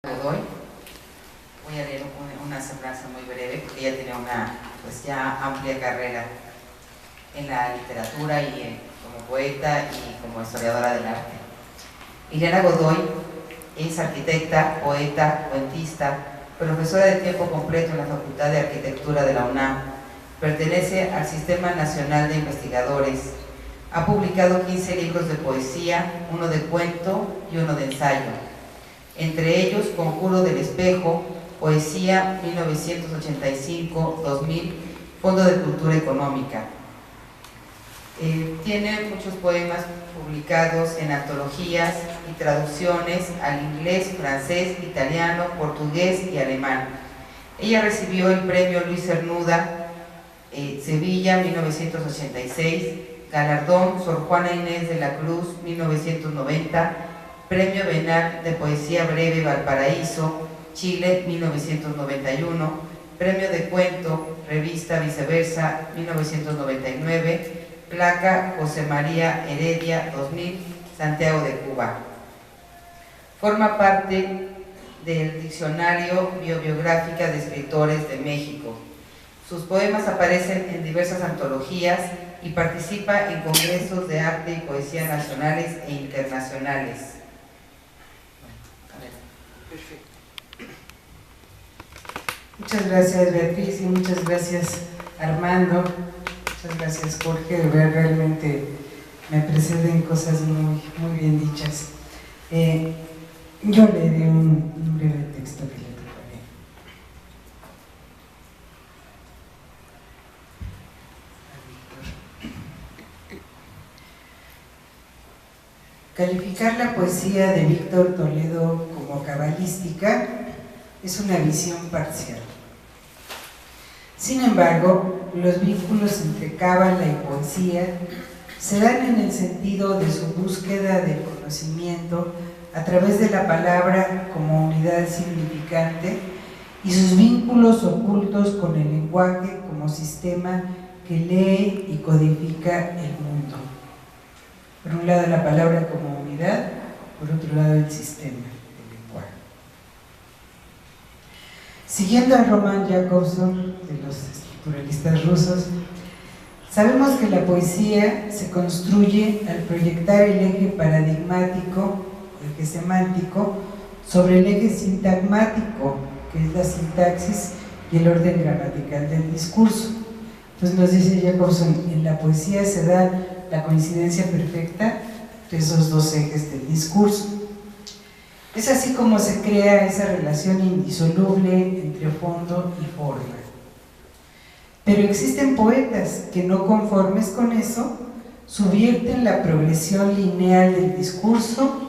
Godoy. Voy a leer una semblanza muy breve porque ella tiene una ya amplia carrera en la literatura y como poeta y como historiadora del arte. Ileana Godoy es arquitecta, poeta, cuentista, profesora de tiempo completo en la Facultad de Arquitectura de la UNAM. Pertenece al Sistema Nacional de Investigadores. Ha publicado 15 libros de poesía, uno de cuento y uno de ensayo. Entre ellos, Conjuro del Espejo, Poesía 1985-2000, Fondo de Cultura Económica. Tiene muchos poemas publicados en antologías y traducciones al inglés, francés, italiano, portugués y alemán. Ella recibió el premio Luis Cernuda, Sevilla 1986, galardón Sor Juana Inés de la Cruz 1990, Premio Bienal de Poesía Breve Valparaíso, Chile 1991, Premio de Cuento, Revista Viceversa 1999, Placa José María Heredia 2000, Santiago de Cuba. Forma parte del Diccionario Bibliográfica de Escritores de México. Sus poemas aparecen en diversas antologías y participa en congresos de arte y poesía nacionales e internacionales. Perfecto. Muchas gracias, Beatriz, y muchas gracias, Armando. Muchas gracias, Jorge. Realmente me preceden cosas muy bien dichas. Yo leeré un breve texto que le preparé. Calificar la poesía de Víctor Toledo como cabalística es una visión parcial. Sin embargo, los vínculos entre cábala y poesía se dan en el sentido de su búsqueda del conocimiento a través de la palabra como unidad significante y sus vínculos ocultos con el lenguaje como sistema que lee y codifica el mundo. Por un lado la palabra como unidad, por otro lado el sistema del lenguaje. Siguiendo a Roman Jakobson, de los estructuralistas rusos, sabemos que la poesía se construye al proyectar el eje paradigmático, el eje semántico, sobre el eje sintagmático, que es la sintaxis y el orden gramatical del discurso. Entonces nos dice Jakobson, en la poesía se da la coincidencia perfecta de esos dos ejes del discurso. Es así como se crea esa relación indisoluble entre fondo y forma. Pero existen poetas que, no conformes con eso, subvierten la progresión lineal del discurso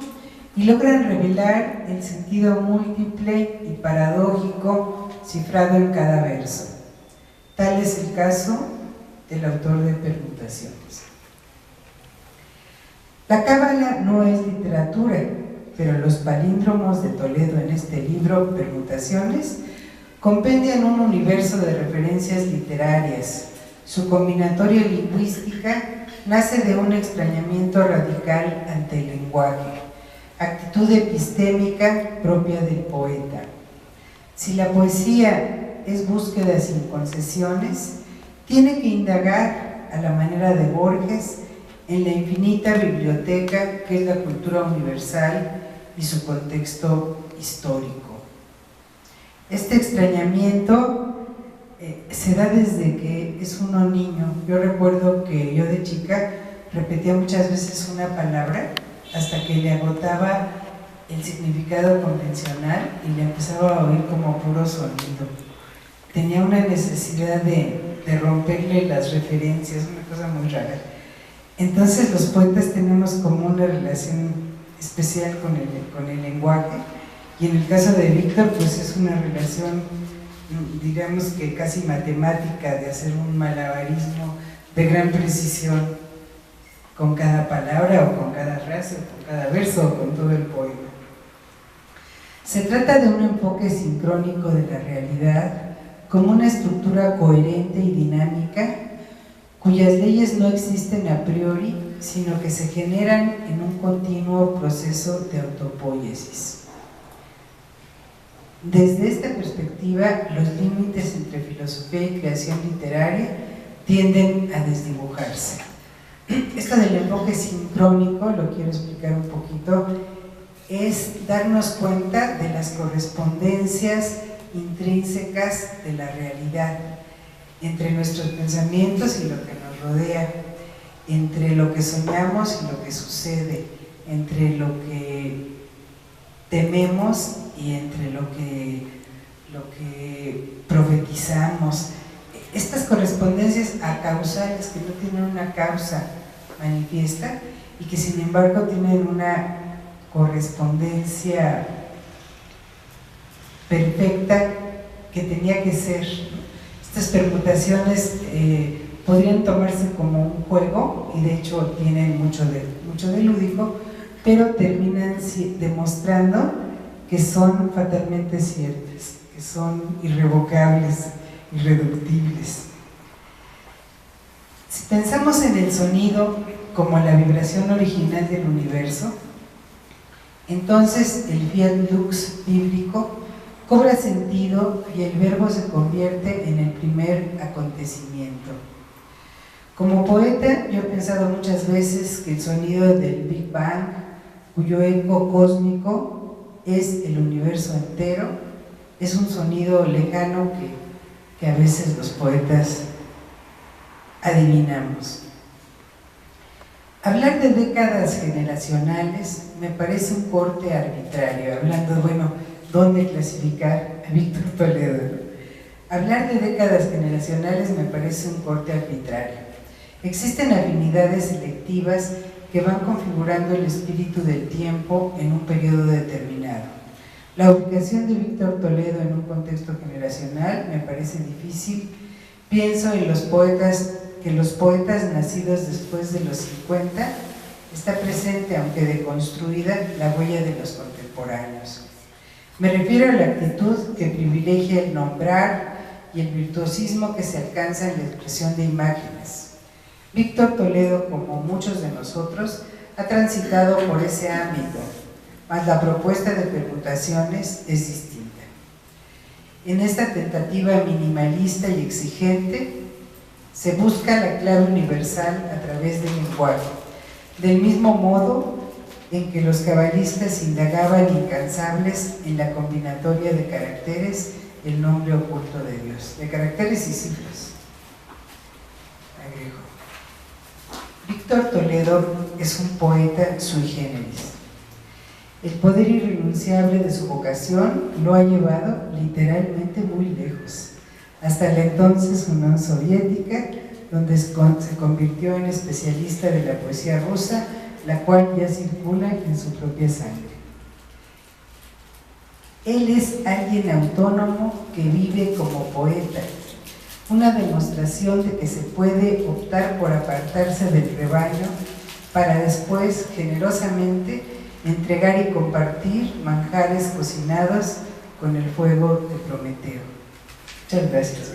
y logran revelar el sentido múltiple y paradójico cifrado en cada verso. Tal es el caso del autor de Permutaciones. La cábala no es literatura, pero los palíndromos de Toledo en este libro, Permutaciones, compendian un universo de referencias literarias. Su combinatoria lingüística nace de un extrañamiento radical ante el lenguaje, actitud epistémica propia del poeta. Si la poesía es búsqueda sin concesiones, tiene que indagar, a la manera de Borges, en la infinita biblioteca que es la cultura universal y su contexto histórico. Este extrañamiento se da desde que es uno niño. Yo recuerdo que yo de chica repetía muchas veces una palabra hasta que le agotaba el significado convencional y le empezaba a oír como puro sonido. Tenía una necesidad de romperle las referencias, una cosa muy rara. Entonces los poetas tenemos como una relación especial con el lenguaje, y en el caso de Víctor pues es una relación, digamos que casi matemática, de hacer un malabarismo de gran precisión con cada palabra o con cada frase o con cada verso o con todo el poema. Se trata de un enfoque sincrónico de la realidad como una estructura coherente y dinámica cuyas leyes no existen a priori, sino que se generan en un continuo proceso de autopoiesis. Desde esta perspectiva, los límites entre filosofía y creación literaria tienden a desdibujarse. Esto del enfoque sincrónico, lo quiero explicar un poquito, es darnos cuenta de las correspondencias intrínsecas de la realidad entre nuestros pensamientos y lo que nos rodea, entre lo que soñamos y lo que sucede, entre lo que tememos y entre lo que profetizamos. Estas correspondencias acausales que no tienen una causa manifiesta y que sin embargo tienen una correspondencia perfecta que tenía que ser. Estas permutaciones podrían tomarse como un juego y de hecho tienen mucho de lúdico, pero terminan demostrando que son fatalmente ciertas, que son irrevocables, irreductibles. Si pensamos en el sonido como la vibración original del universo, entonces el fiat lux bíblico cobra sentido y el verbo se convierte en el primer acontecimiento. Como poeta, yo he pensado muchas veces que el sonido del Big Bang, cuyo eco cósmico es el universo entero, es un sonido lejano que a veces los poetas adivinamos. Hablar de décadas generacionales me parece un corte arbitrario, hablando, bueno, ¿dónde clasificar a Víctor Toledo? Hablar de décadas generacionales me parece un corte arbitrario. Existen afinidades selectivas que van configurando el espíritu del tiempo en un periodo determinado. La ubicación de Víctor Toledo en un contexto generacional me parece difícil. Pienso en los poetas, que los poetas nacidos después de los 50 está presente, aunque deconstruida, la huella de los contemporáneos. Me refiero a la actitud que privilegia el nombrar y el virtuosismo que se alcanza en la expresión de imágenes. Víctor Toledo, como muchos de nosotros, ha transitado por ese ámbito, mas la propuesta de permutaciones es distinta. En esta tentativa minimalista y exigente, se busca la clave universal a través del lenguaje, del mismo modo en que los cabalistas indagaban incansables en la combinatoria de caracteres el nombre oculto de Dios, de caracteres y cifras. Agrego. Víctor Toledo es un poeta sui generis. El poder irrenunciable de su vocación lo ha llevado literalmente muy lejos, hasta la entonces Unión Soviética, donde se convirtió en especialista de la poesía rusa, la cual ya circula en su propia sangre. Él es alguien autónomo que vive como poeta, una demostración de que se puede optar por apartarse del rebaño para después generosamente entregar y compartir manjares cocinados con el fuego de Prometeo. Muchas gracias.